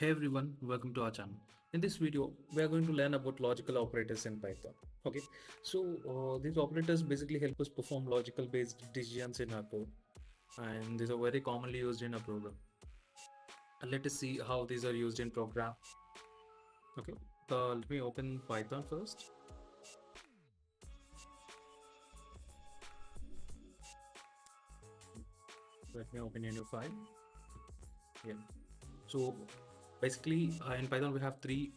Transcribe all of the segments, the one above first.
Hey everyone, welcome to our channel. In this video, we are going to learn about logical operators in Python. Okay, so these operators basically help us perform logical based decisions in our code, and these are very commonly used in a program. And let us see how these are used in program. Okay, let me open Python first. Let me open a new file. Yeah. So basically, in Python we have three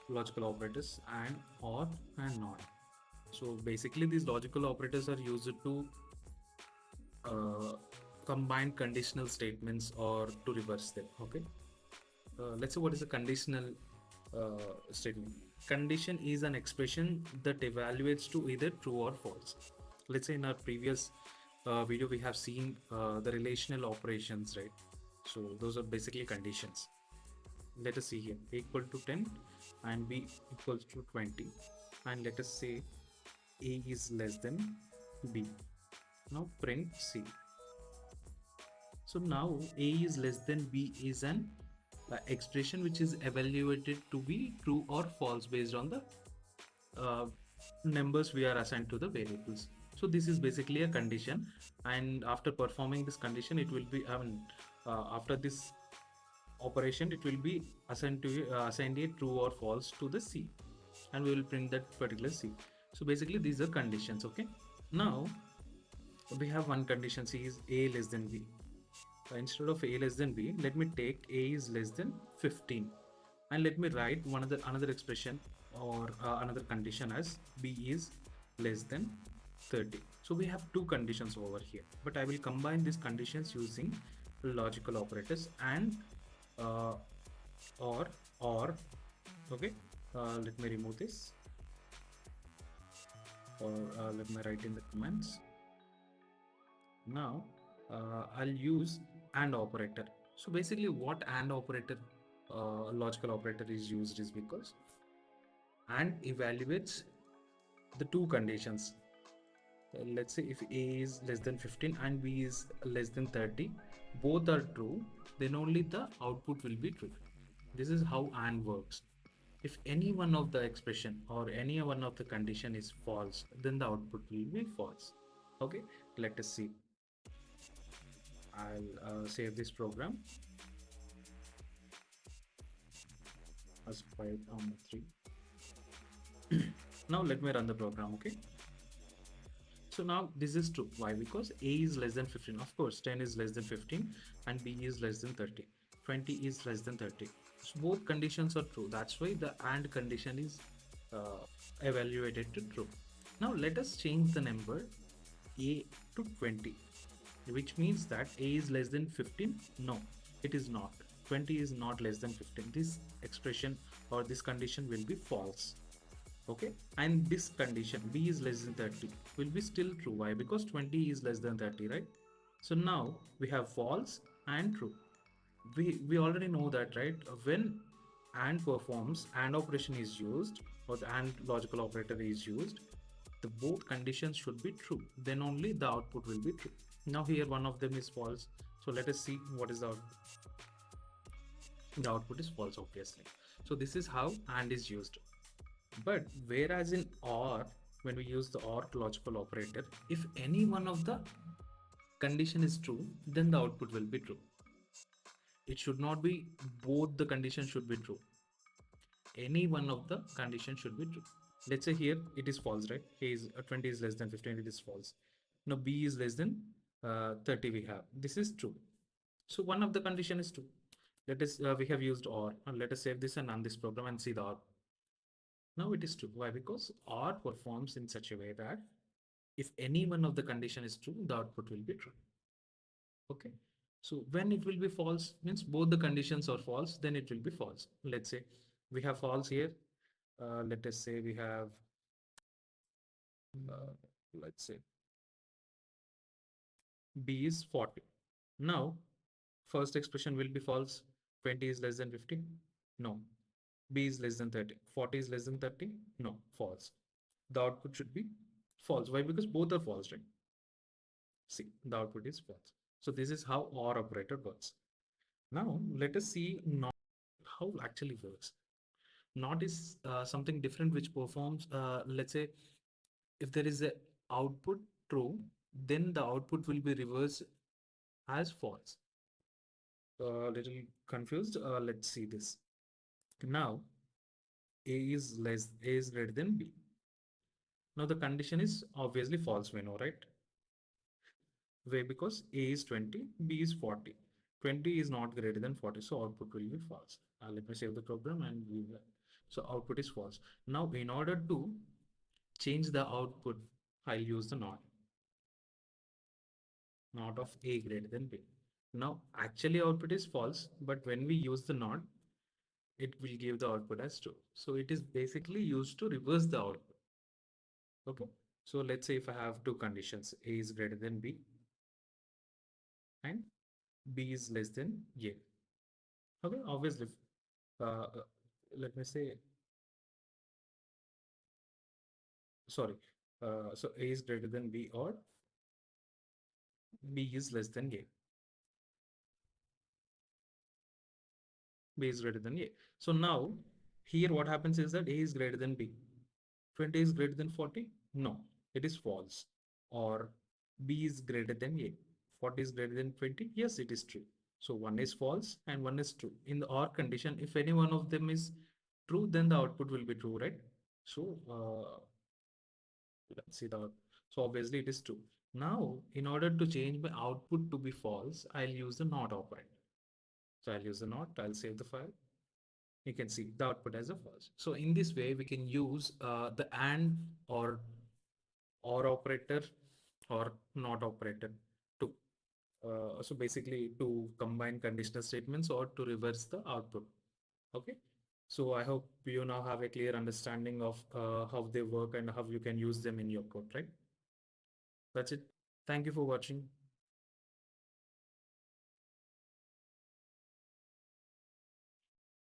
logical operators: and, or, and not. So basically, these logical operators are used to uh, combine conditional statements or to reverse them. Okay, let's say what is a conditional statement. Condition is an expression that evaluates to either true or false. Let's say in our previous video we have seen the relational operations, right? So those are basically conditions. Let us see here: equal to 10 and b equals to 20, and let us say a is less than b. Now print c. So now a is less than b is an expression which is evaluated to be true or false based on the uh, numbers we are assigned to the variables. So this is basically a condition, and after performing this condition, it will be after this operation, it will be assigned to assigned a true or false to the c, and we will print that particular c. So basically, these are conditions. Okay. Now we have one condition: c is a less than b. Instead of a less than b, let me take a is less than 15, and let me write another expression or another condition as b is less than 30. So we have two conditions over here, but I will combine these conditions using logical operators and uh, or. Okay, let me remove this, or let me write in the comments. Now I'll use AND operator. So basically what AND operator, logical operator, is used is because AND evaluates the two conditions. Let's say if a is less than 15 and b is less than 30, both are true, then only the output will be true. This is how AND works. If any one of the expression or any one of the condition is false, then the output will be false. Okay, let us see. I'll save this program as Python 3. Now let me run the program. Okay, so now this is true. Why? Because a is less than 15. Of course 10 is less than 15 and b is less than 30. 20 is less than 30. So both conditions are true. That's why the AND condition is evaluated to true. Now let us change the number a to 20, which means that a is less than 15. No, it is not. 20 is not less than 15. This expression or this condition will be false. Okay, and this condition b is less than 30 will be still true. Why? Because 20 is less than 30, right? So now we have false and true. We already know that, right? When AND performs, AND operation is used, or the AND logical operator is used, the both conditions should be true, then only the output will be true. Now here one of them is false, so let us see what is the output. The output is false, obviously. So this is how AND is used. But whereas in OR, when we use the OR logical operator, if any one of the condition is true, then the output will be true. It should not be both the conditions should be true. Any one of the conditions should be true. Let's say here it is false, right? A is 20 is less than 15, it is false. Now b is less than 30 we have. This is true. So one of the condition is true. Let us we have used OR, and let us save this and run this program and see the OR. Now it is true. Why? Because OR performs in such a way that if any one of the condition is true, the output will be true. Okay. So when it will be false means both the conditions are false, then it will be false. Let's say we have false here. Let us say we have, uh, let's say b is 40. Now first expression will be false. 20 is less than 50. No. B is less than 30. 40 is less than 30. No, false. The output should be false. Why? Because both are false, right? See, the output is false. So this is how OR operator works. Now let us see not how actually works. Not is something different which performs, let's say, if there is a output true, then the output will be reversed as false. Little confused. Let's see this. Now, A is greater than B. Now the condition is obviously false, we know, right? Why? Because A is 20, B is 40. 20 is not greater than 40, so output will be false. Let me save the program and we will. So output is false. Now, in order to change the output, I'll use the not of A greater than B. Now, actually output is false, but when we use the not, it will give the output as true. So it is basically used to reverse the output. Okay. So let's say if I have two conditions, A is greater than B and B is less than A. Okay, obviously, uh, let me say, sorry, so A is greater than B or B is less than A. B is greater than A. So now here what happens is that A is greater than B. 20 is greater than 40? No, it is false. Or B is greater than A. 40 is greater than 20? Yes, it is true. So one is false and one is true. In the OR condition, if any one of them is true, then the output will be true, right? So let's see the, so obviously it is true. Now, in order to change my output to be false, I'll use the not operand. So I'll use the not, I'll save the file. You can see the output as a false. So in this way, we can use the and or operator or not operator too. So basically to combine conditional statements or to reverse the output. Okay. So I hope you now have a clear understanding of how they work and how you can use them in your code, right? That's it. Thank you for watching.